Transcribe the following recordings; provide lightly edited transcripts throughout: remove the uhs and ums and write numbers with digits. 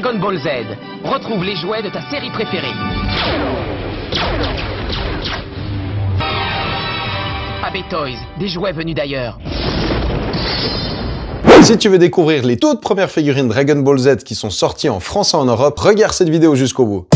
Dragon Ball Z. Retrouve les jouets de ta série préférée. AB Toys, des jouets venus d'ailleurs. Si tu veux découvrir les toutes premières figurines Dragon Ball Z qui sont sorties en France et en Europe, regarde cette vidéo jusqu'au bout.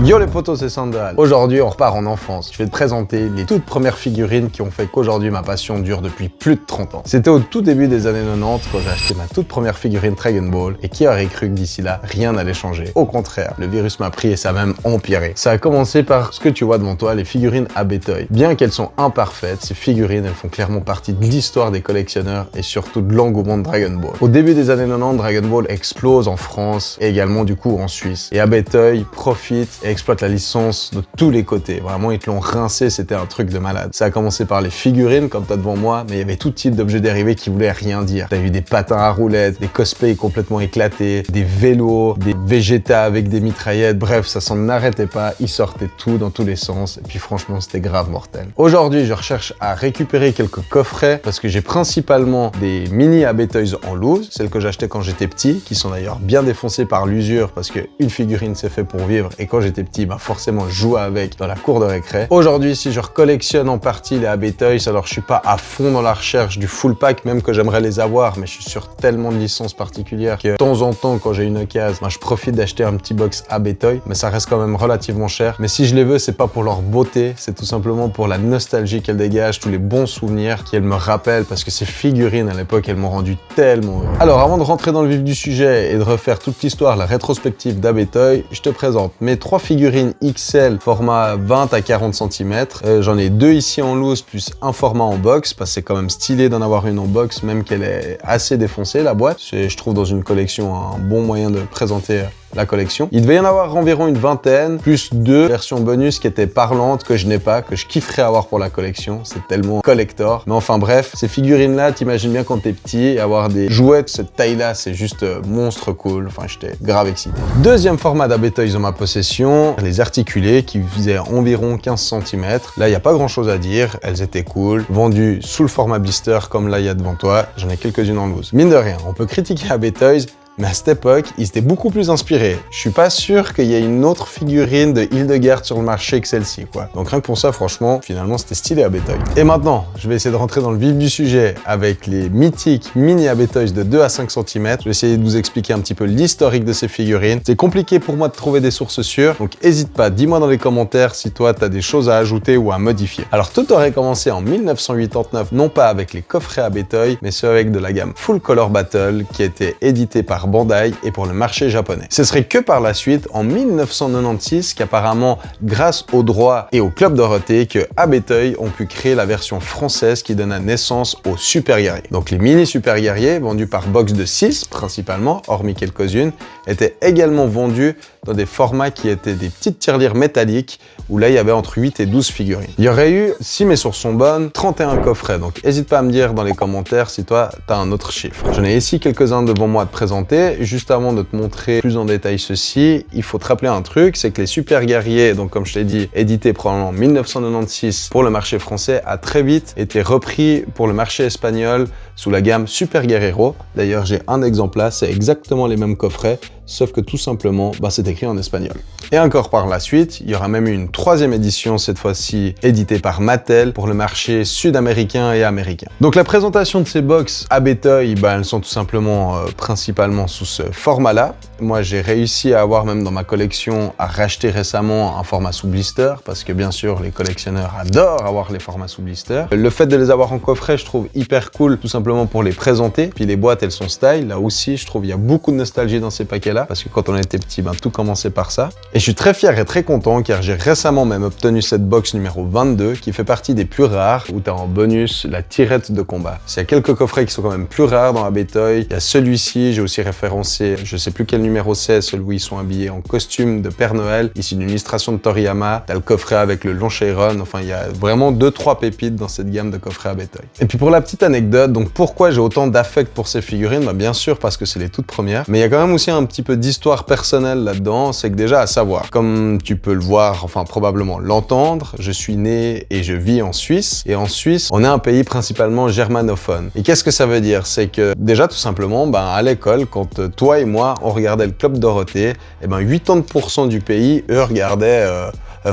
Yo les potos, c'est Sandal. Aujourd'hui, on repart en enfance. Je vais te présenter les toutes premières figurines qui ont fait qu'aujourd'hui ma passion dure depuis plus de 30 ans. C'était au tout début des années 90 quand j'ai acheté ma toute première figurine Dragon Ball et qui aurait cru que d'ici là, rien n'allait changer. Au contraire, le virus m'a pris et ça a même empiré. Ça a commencé par ce que tu vois devant toi, les figurines AB Toys. Bien qu'elles sont imparfaites, ces figurines, elles font clairement partie de l'histoire des collectionneurs et surtout de l'engouement de Dragon Ball. Au début des années 90, Dragon Ball explose en France et également du coup en Suisse. Et AB Toys profite et exploite la licence de tous les côtés. Vraiment, ils te l'ont rincé, c'était un truc de malade. Ça a commencé par les figurines, comme t'as devant moi, mais il y avait tout type d'objets dérivés qui voulaient rien dire. T'as eu des patins à roulettes, des cosplays complètement éclatés, des vélos, des Vegeta avec des mitraillettes, bref, ça s'en arrêtait pas, ils sortaient tout dans tous les sens, et puis franchement, c'était grave mortel. Aujourd'hui, je recherche à récupérer quelques coffrets, parce que j'ai principalement des mini AB Toys en loose, celles que j'achetais quand j'étais petit, qui sont d'ailleurs bien défoncées par l'usure, parce qu'une figurine c'est fait pour vivre, et quand j'étais petit, bah forcément je jouais avec dans la cour de récré. Aujourd'hui, si je recollectionne en partie les AB Toys, alors je suis pas à fond dans la recherche du full pack, même que j'aimerais les avoir, mais je suis sur tellement de licences particulières que de temps en temps, quand j'ai une occasion, bah, je profite d'acheter un petit box AB Toys, mais ça reste quand même relativement cher. Mais si je les veux, c'est pas pour leur beauté, c'est tout simplement pour la nostalgie qu'elles dégagent, tous les bons souvenirs qu'elles me rappellent, parce que ces figurines à l'époque, elles m'ont rendu tellement heureux. Alors avant de rentrer dans le vif du sujet et de refaire toute l'histoire, la rétrospective d'AB Toys, je te présente mes 3 figurines XL format 20 à 40 cm. J'en ai 2 ici en loose plus un format en box parce que c'est quand même stylé d'en avoir une en box même qu'elle est assez défoncée la boîte. Je trouve dans une collection un bon moyen de présenter la collection. Il devait y en avoir environ une vingtaine, plus 2 versions bonus qui étaient parlantes, que je n'ai pas, que je kifferais avoir pour la collection. C'est tellement collector. Mais enfin bref, ces figurines-là, t'imagines bien quand t'es petit, et avoir des jouets de cette taille-là, c'est juste monstre cool. Enfin, j'étais grave excité. Deuxième format d'AB Toys en ma possession, les articulés qui faisaient environ 15 cm. Là, il n'y a pas grand-chose à dire. Elles étaient cool. Vendues sous le format blister, comme là, il y a devant toi. J'en ai quelques-unes en loose. Mine de rien, on peut critiquer AB Toys, mais à cette époque, ils étaient beaucoup plus inspirés. Je suis pas sûr qu'il y ait une autre figurine de Hildegard sur le marché que celle-ci, quoi. Donc rien que pour ça, franchement, finalement, c'était stylé AB Toys. Et maintenant, je vais essayer de rentrer dans le vif du sujet avec les mythiques mini AB Toys de 2 à 5 cm. Je vais essayer de vous expliquer un petit peu l'historique de ces figurines. C'est compliqué pour moi de trouver des sources sûres, donc hésite pas, dis-moi dans les commentaires si toi, t'as des choses à ajouter ou à modifier. Alors, tout aurait commencé en 1989, non pas avec les coffrets AB Toys, mais ceux avec de la gamme Full Color Battle, qui a été édité par Bandai et pour le marché japonais. Ce serait que par la suite, en 1996, qu'apparemment, grâce aux droits et au Club Dorothée, que AB Toys ont pu créer la version française qui donna naissance aux Super Guerriers. Donc les mini Super Guerriers, vendus par box de 6 principalement, hormis quelques-unes, étaient également vendus dans des formats qui étaient des petites tirelires métalliques, où là il y avait entre 8 et 12 figurines. Il y aurait eu, si mes sources sont bonnes, 31 coffrets, donc n'hésite pas à me dire dans les commentaires si toi t'as un autre chiffre. J'en ai ici quelques-uns devant moi à te présenter. Juste avant de te montrer plus en détail ceci, il faut te rappeler un truc, c'est que les Super Guerriers, donc comme je t'ai dit, édités probablement en 1996 pour le marché français, a très vite été repris pour le marché espagnol sous la gamme Super Guerrero. D'ailleurs, j'ai un exemple là, c'est exactement les mêmes coffrets, sauf que tout simplement, c'est écrit en espagnol. Et encore par la suite, il y aura même eu une 3e édition, cette fois-ci éditée par Mattel pour le marché sud-américain et américain. Donc la présentation de ces box AB Toys, elles sont tout simplement principalement sous ce format-là. Moi, j'ai réussi à avoir même dans ma collection à racheter récemment un format sous blister, parce que bien sûr, les collectionneurs adorent avoir les formats sous blister. Le fait de les avoir en coffret, je trouve hyper cool, tout simplement pour les présenter. Puis les boîtes, elles sont style. Là aussi, je trouve il y a beaucoup de nostalgie dans ces paquets-là, parce que quand on était petit, tout commençait par ça. Et je suis très fier et très content, car j'ai récemment même obtenu cette box numéro 22, qui fait partie des plus rares, où tu as en bonus la tirette de combat. Il y a quelques coffrets qui sont quand même plus rares dans AB Toys. Il y a celui-ci, j'ai aussi référencé, je sais plus quel numéro c'est, celui où ils sont habillés en costume de Père Noël, ici d'une illustration de Toriyama. T'as le coffret avec le long Chiron, enfin il y a vraiment 2-3 pépites dans cette gamme de coffrets AB Toys. Et puis pour la petite anecdote, donc pourquoi j'ai autant d'affect pour ces figurines, bien sûr parce que c'est les toutes premières, mais il y a quand même aussi un petit peu peu d'histoire personnelle là-dedans, c'est que déjà à savoir, comme tu peux le voir, enfin probablement l'entendre, je suis né et je vis en Suisse. Et en Suisse, on est un pays principalement germanophone. Et qu'est-ce que ça veut dire? C'est que déjà tout simplement, à l'école, quand toi et moi, on regardait le Club Dorothée, 80% du pays, eux, regardaient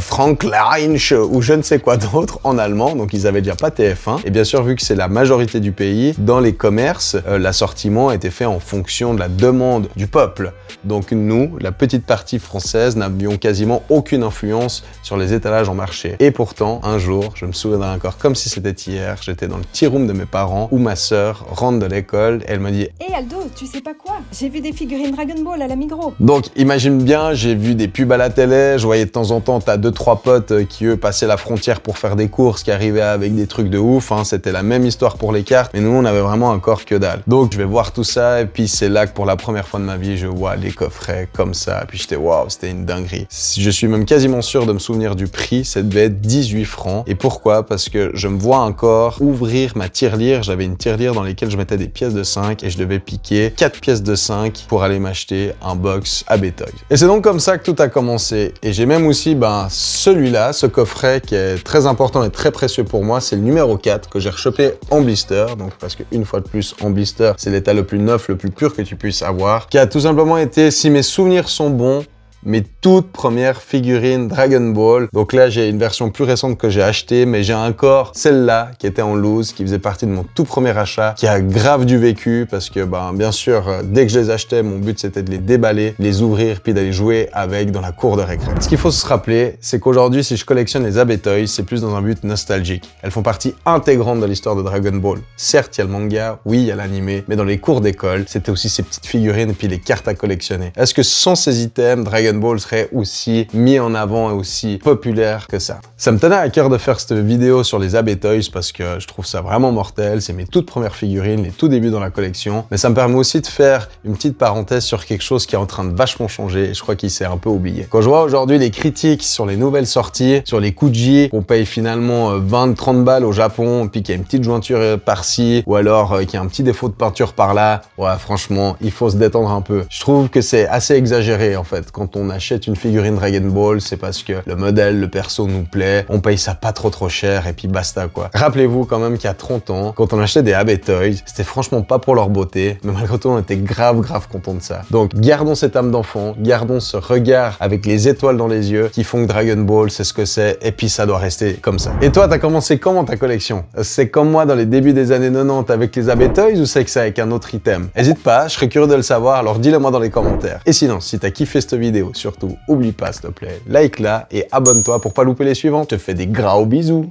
Frank Leinsch ou je ne sais quoi d'autre en allemand, donc ils avaient déjà pas TF1. Et bien sûr, vu que c'est la majorité du pays, dans les commerces, l'assortiment était fait en fonction de la demande du peuple. Donc nous, la petite partie française, n'avions quasiment aucune influence sur les étalages en marché. Et pourtant, un jour, je me souviendrai encore comme si c'était hier, j'étais dans le tea room de mes parents où ma sœur rentre de l'école et elle me dit « Hé Aldo, tu sais pas quoi? J'ai vu des figurines Dragon Ball à la Migros. » Donc imagine bien, j'ai vu des pubs à la télé, je voyais de temps en temps t'as 2-3 potes qui eux passaient la frontière pour faire des courses, qui arrivaient avec des trucs de ouf, c'était la même histoire pour les cartes, mais nous on avait vraiment encore que dalle. Donc je vais voir tout ça et puis c'est là que pour la première fois de ma vie je vois les coffrets comme ça, puis j'étais waouh, c'était une dinguerie. Je suis même quasiment sûr de me souvenir du prix, ça devait être 18 francs. Et pourquoi? Parce que je me vois encore ouvrir ma tirelire, j'avais une tirelire dans laquelle je mettais des pièces de 5 et je devais piquer 4 pièces de 5 pour aller m'acheter un box AB Toys. Et c'est donc comme ça que tout a commencé. Et j'ai même aussi celui-là, ce coffret qui est très important et très précieux pour moi, c'est le numéro 4 que j'ai rechopé en blister, donc parce qu'une fois de plus en blister, c'est l'état le plus neuf, le plus pur que tu puisses avoir, qui a tout simplement été, si mes souvenirs sont bons, mes toutes premières figurines Dragon Ball. Donc là, j'ai une version plus récente que j'ai achetée, mais j'ai encore celle-là qui était en loose, qui faisait partie de mon tout premier achat, qui a grave du vécu parce que, bien sûr, dès que je les achetais, mon but c'était de les déballer, les ouvrir, puis d'aller jouer avec dans la cour de récré. Ce qu'il faut se rappeler, c'est qu'aujourd'hui, si je collectionne les AB Toys, c'est plus dans un but nostalgique. Elles font partie intégrante de l'histoire de Dragon Ball. Certes, il y a le manga, oui, il y a l'animé, mais dans les cours d'école, c'était aussi ces petites figurines et puis les cartes à collectionner. Est-ce que sans ces items, Dragon Ball serait aussi mis en avant et aussi populaire que ça? Ça me tenait à cœur de faire cette vidéo sur les AB Toys parce que je trouve ça vraiment mortel. C'est mes toutes premières figurines, les tout débuts dans la collection. Mais ça me permet aussi de faire une petite parenthèse sur quelque chose qui est en train de vachement changer et je crois qu'il s'est un peu oublié. Quand je vois aujourd'hui les critiques sur les nouvelles sorties, sur les Kuji, qu'on paye finalement 20-30 balles au Japon, puis qu'il y a une petite jointure par-ci, ou alors qu'il y a un petit défaut de peinture par-là, ouais, franchement, il faut se détendre un peu. Je trouve que c'est assez exagéré en fait. Quand on achète une figurine Dragon Ball, c'est parce que le modèle, le perso nous plaît, on paye ça pas trop cher et puis basta quoi. Rappelez-vous quand même qu'il y a 30 ans, quand on achetait des AB Toys, c'était franchement pas pour leur beauté, mais malgré tout on était grave content de ça. Donc gardons cette âme d'enfant, gardons ce regard avec les étoiles dans les yeux qui font que Dragon Ball c'est ce que c'est et puis ça doit rester comme ça. Et toi, t'as commencé comment ta collection? C'est comme moi dans les débuts des années 90 avec les AB Toys ou c'est que c'est avec un autre item? Hésite pas, je serais curieux de le savoir, alors dis-le moi dans les commentaires. Et sinon, si t'as kiffé cette vidéo, surtout, oublie pas s'il te plaît, like-la et abonne-toi pour pas louper les suivants. Je te fais des gros bisous.